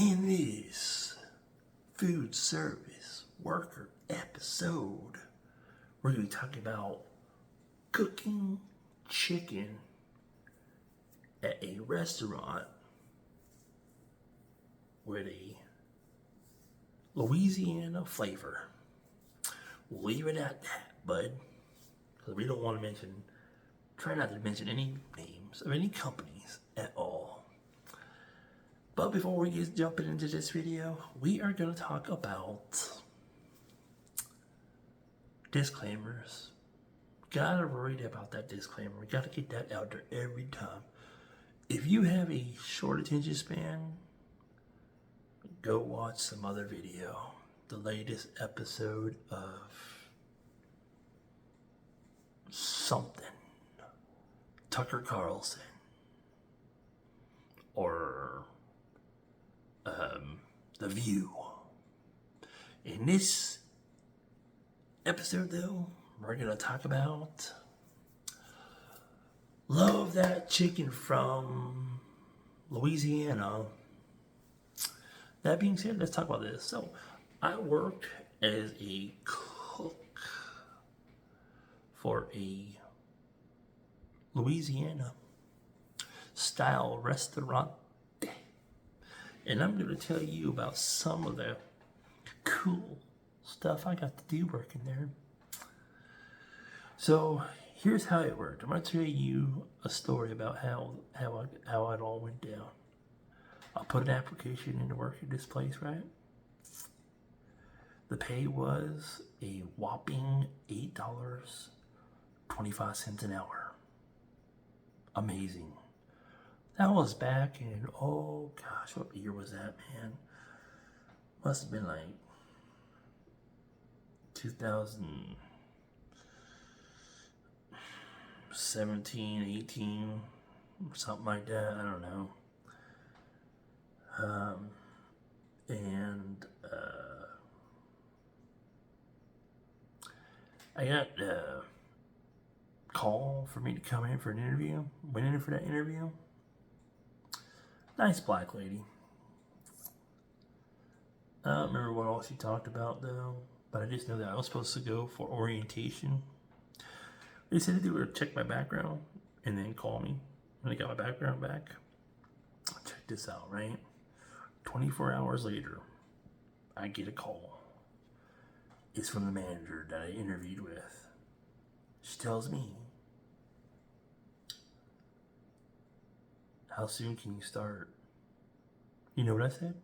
In this food service worker episode, we're going to be talking about cooking chicken at a restaurant with a Louisiana flavor. We'll leave it at that, bud, because we don't want to try not to mention any names of any companies at all. But before we get jumping into this video, we are going to talk about disclaimers. Gotta worry about that disclaimer. We gotta get that out there every time. If you have a short attention span, go watch some other video. The latest episode of something. Tucker Carlson. Or The View. In this episode, though, we're going to talk about love that chicken from Louisiana. That being said, let's talk about this. So, I worked as a cook for a Louisiana style restaurant. And I'm going to tell you about some of the cool stuff I got to do working there. So here's how it worked. I'm going to tell you a story about how it all went down. I put an application in to work at this place, right? The pay was a whopping $8.25 an hour. Amazing. That was back in, oh gosh, what year was that, man? Must have been like 2017, 18, something like that. I don't know. I got a call for me to come in for an interview. Went in for that interview. Nice black lady. I don't remember what all she talked about though, but I just know that I was supposed to go for orientation. They said they would check my background and then call me when I got my background back. Check this out, right? 24 hours later, I get a call. It's from the manager that I interviewed with. She tells me, "How soon can you start?" You know what I said?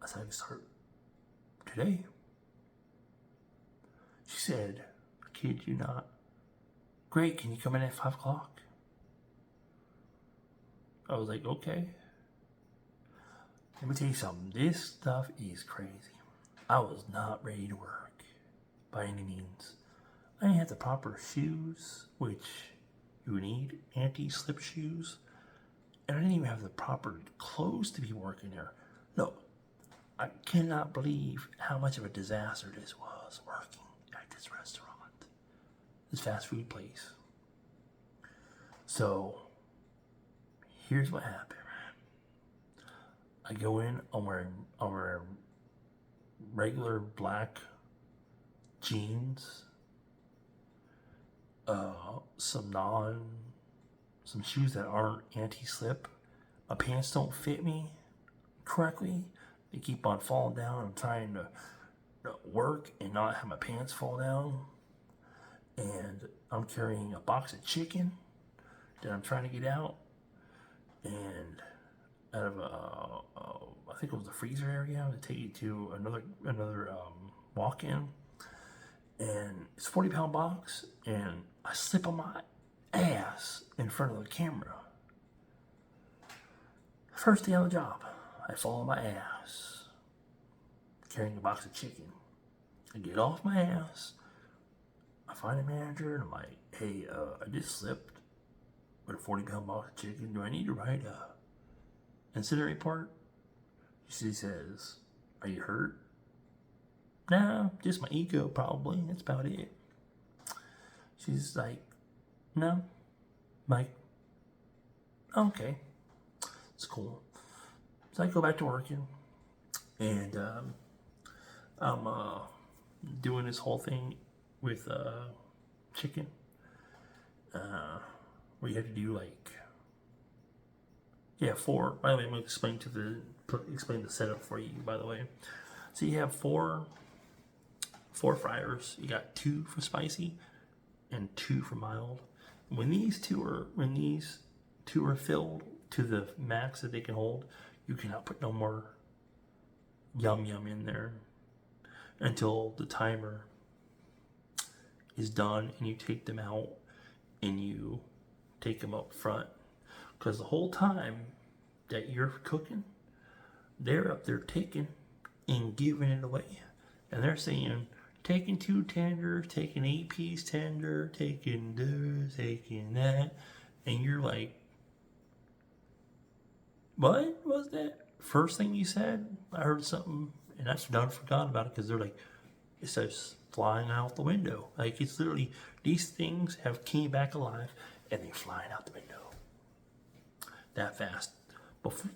I said, "I can start today." She said, "I kid you not. Great, can you come in at 5 o'clock? I was like, okay. Let me tell you something. This stuff is crazy. I was not ready to work by any means. I didn't have the proper shoes, which you need, anti-slip shoes. And I didn't even have the proper clothes to be working there. No, I cannot believe how much of a disaster this was working at this restaurant, this fast food place. So, here's what happened. I go in, I'm wearing regular black jeans, some shoes that aren't anti-slip. My pants don't fit me correctly. They keep on falling down. I'm trying to work and not have my pants fall down. And I'm carrying a box of chicken that I'm trying to get out. And out of I think it was the freezer area, to take you to another walk-in. And it's a 40-pound box, and I slip on my ass in front of the camera. First day on the job, I fall on my ass, carrying a box of chicken. I get off my ass, I find a manager, and I'm like, "Hey, I just slipped with a 40-pound box of chicken. Do I need to write a incident report?" She says, "Are you hurt?" "No, just my ego probably. That's about it." She's like, "No." I'm like, "Okay." It's cool. So I go back to working, and I'm doing this whole thing with chicken, where you have to do like, yeah, 4. By the way, I'm going to explain the setup for you. By the way, so you have four fryers. You got 2 for spicy and 2 for mild. When these two are filled to the max that they can hold, you cannot put no more yum in there until the timer is done and you take them out and you take them up front. Because the whole time that you're cooking, they're up there taking and giving it away. And they're saying, taking 2 tenders, taking 8-piece tender, taking this, taking that. And you're like, what was that? First thing you said? I heard something, and I forgot about it because they're like, it says flying out the window. Like, it's literally, these things have came back alive and they're flying out the window that fast. Before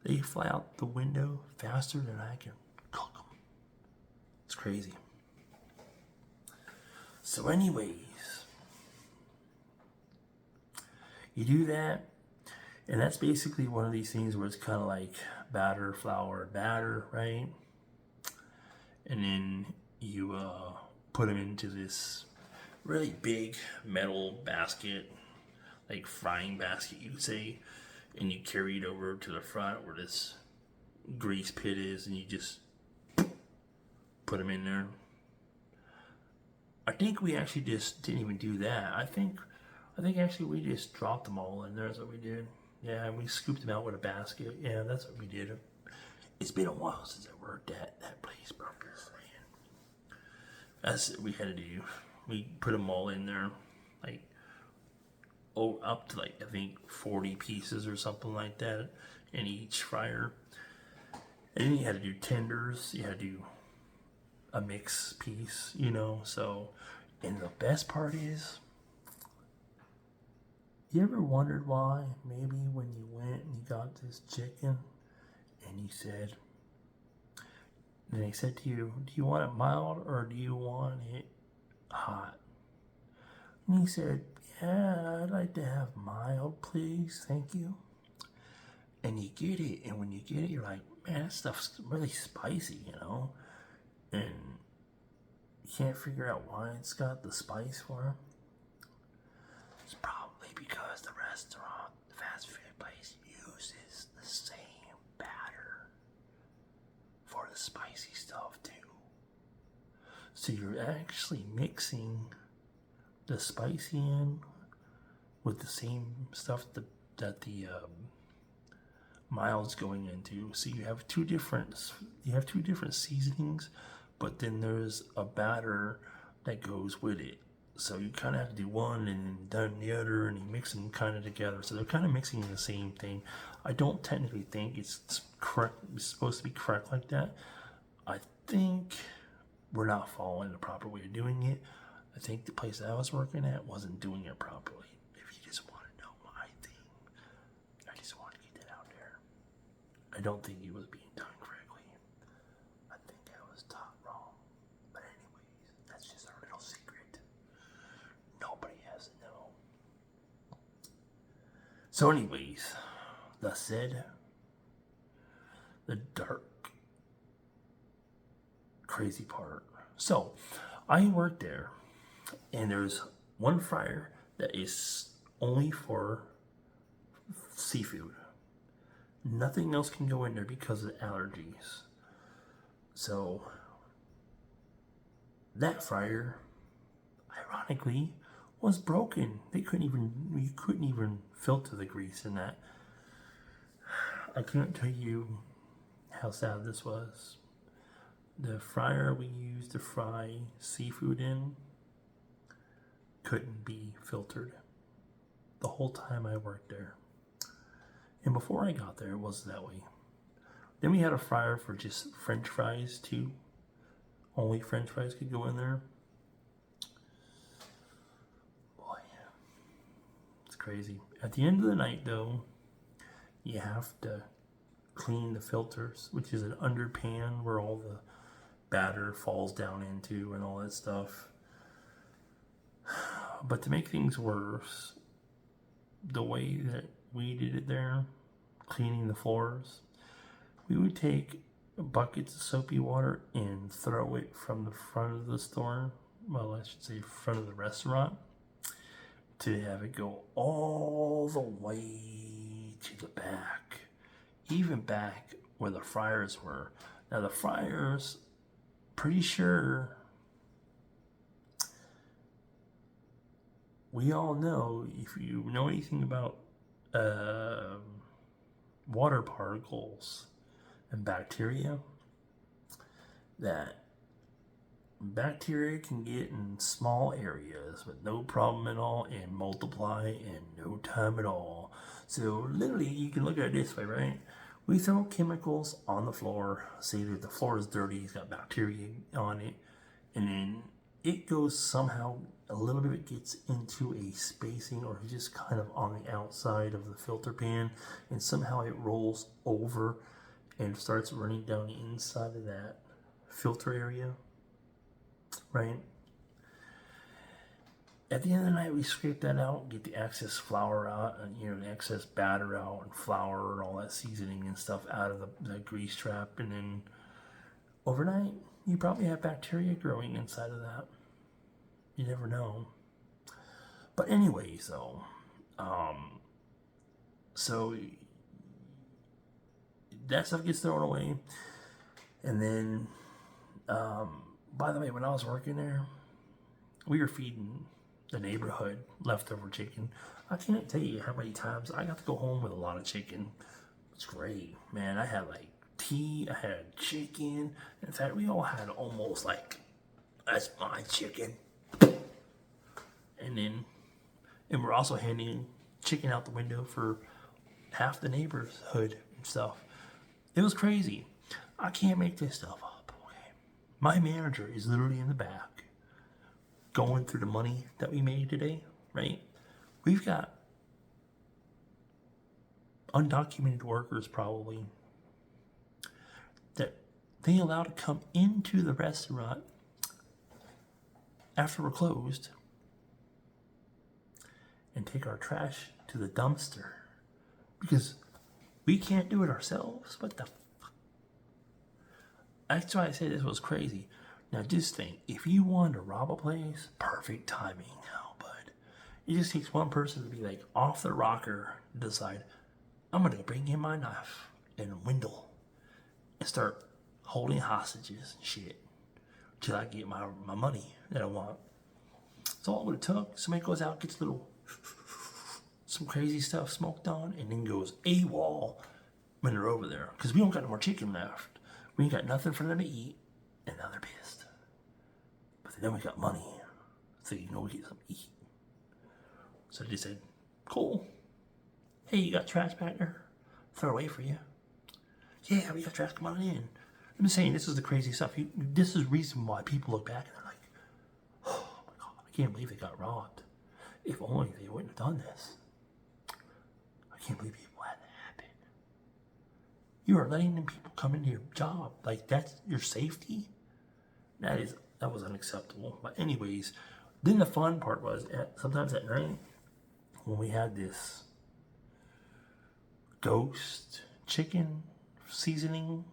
they fly out the window faster than I can cook them. It's crazy. So anyways, you do that, and that's basically one of these things where it's kind of like batter, flour, batter, right? And then you put them into this really big metal basket, like frying basket, you'd say, and you carry it over to the front where this grease pit is, and you just put them in there. I think we actually just didn't even do that. I think actually we just dropped them all in there. That's what we did. Yeah, we scooped them out with a basket. Yeah, that's what we did. It's been a while since I worked at that place, bro. That's what we had to do. We put them all in there, like, up to like, I think 40 pieces or something like that in each fryer. And then you had to do tenders. You had to do a mix piece, you know. So, and the best part is, you ever wondered why maybe when you went and you got this chicken and you said, and they said to you, do you want it mild or do you want it hot? And you said, yeah, I'd like to have mild, please, thank you. And you get it, and when you get it, you're like, man, that stuff's really spicy, you know? And you can't figure out why it's got the spice for it. It's probably because the restaurant, the fast food place, uses the same batter for the spicy stuff too. So you're actually mixing the spicy in with the same stuff that the mild's going into. So you have two different seasonings, but then there's a batter that goes with it. So you kind of have to do one and then the other, and you mix them kind of together. So they're kind of mixing the same thing. I don't technically think it's correct. It's supposed to be correct like that. I think we're not following the proper way of doing it. I think the place that I was working at wasn't doing it properly. If you just want to know my thing, I just want to get that out there. I don't think it was being done correctly. I think I was taught wrong. But anyways, that's just our little secret. Nobody has to know. So anyways, that said, the dark, crazy part. So, I worked there, and there's one fryer that is only for seafood. Nothing else can go in there because of allergies. So, that fryer, ironically, was broken. You couldn't even filter the grease in that. I couldn't tell you how sad this was. The fryer we used to fry seafood in couldn't be filtered the whole time I worked there. And before I got there, it was that way. Then we had a fryer for just French fries too. Only French fries could go in there. Boy, it's crazy. At the end of the night though, you have to clean the filters, which is an underpan where all the batter falls down into and all that stuff. But to make things worse, the way that we did it there, cleaning the floors, we would take buckets of soapy water and throw it from the front of the store, well, I should say front of the restaurant, to have it go all the way to the back, even back where the fryers were. Now the fryers, pretty sure we all know, if you know anything about water particles and bacteria, that bacteria can get in small areas with no problem at all and multiply in no time at all. So literally, you can look at it this way, right? We throw chemicals on the floor, say that the floor is dirty, it's got bacteria on it, and then it goes somehow, a little bit gets into a spacing or just kind of on the outside of the filter pan, and somehow it rolls over and starts running down the inside of that filter area, right? At the end of the night, we scrape that out, get the excess flour out, and the excess batter out, and flour and all that seasoning and stuff out of the grease trap, and then overnight, you probably have bacteria growing inside of that. You never know. But anyways, though, so that stuff gets thrown away, and then, by the way, when I was working there, we were feeding the neighborhood leftover chicken. I can't tell you how many times I got to go home with a lot of chicken. It's great, man. I had like tea, I had chicken. In fact, we all had almost like, that's my chicken. And we're also handing chicken out the window for half the neighborhood and stuff. It was crazy. I can't make this stuff up, okay? My manager is literally in the back going through the money that we made today, right? We've got undocumented workers probably that they allow to come into the restaurant after we're closed and take our trash to the dumpster because we can't do it ourselves. What the fuck? That's why I said this was crazy. Now just think, if you wanted to rob a place, perfect timing now, bud. It just takes one person to be like off the rocker and decide, I'm gonna bring in my knife and Wendell and start holding hostages and shit till I get my money that I want. That's all it would have took. Somebody goes out, gets some crazy stuff smoked on, and then goes AWOL when they're over there. Because we don't got no more chicken left. We ain't got nothing for them to eat, and now they're pissed. But then we got money, so we get something to eat. So they said, cool. Hey, you got trash back there? Throw away for you. Yeah, we got trash, come on in. I'm just saying, this is the crazy stuff. This is the reason why people look back and they're like, oh my God, I can't believe they got robbed. If only they wouldn't have done this. I can't believe people had that happen. You are letting them people come into your job. Like, that's your safety? That was unacceptable. But anyways, then the fun part was, sometimes at night, when we had this ghost chicken seasoning,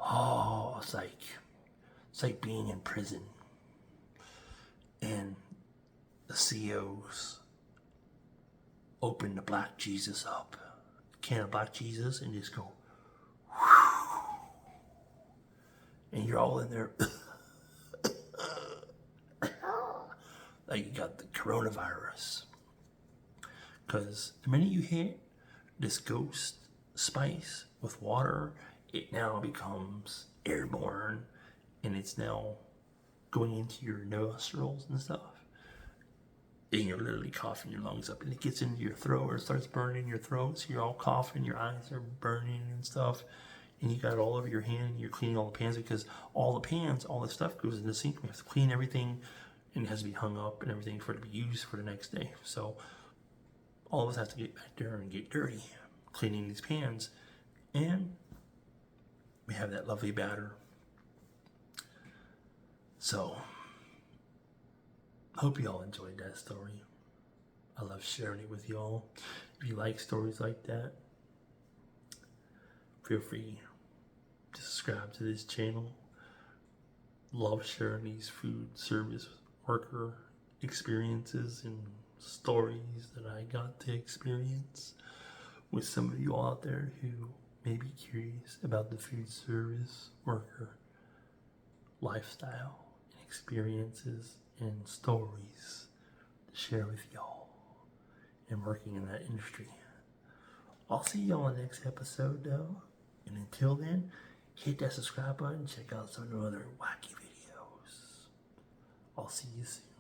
oh, it's like being in prison. And the COs open the black Jesus up, can of black Jesus, and just go, whew, and you're all in there like you got the coronavirus. Because the minute you hit this ghost spice with water, it now becomes airborne, and it's now going into your nostrils and stuff. And you're literally coughing your lungs up, and it gets into your throat or it starts burning your throat, so you're all coughing, your eyes are burning and stuff, and you got it all over your hand, and you're cleaning all the pans because all the pans, all the stuff goes in the sink. We have to clean everything, and it has to be hung up and everything for it to be used for the next day. So all of us have to get back there and get dirty, cleaning these pans. And we have that lovely batter. So, hope you all enjoyed that story. I love sharing it with y'all. If you like stories like that, feel free to subscribe to this channel. Love sharing these food service worker experiences and stories that I got to experience with some of you out there who may be curious about the food service worker lifestyle and experiences and stories to share with y'all and working in that industry. I'll see y'all in the next episode though, and until then, hit that subscribe button, check out some of the other wacky videos. I'll see you soon.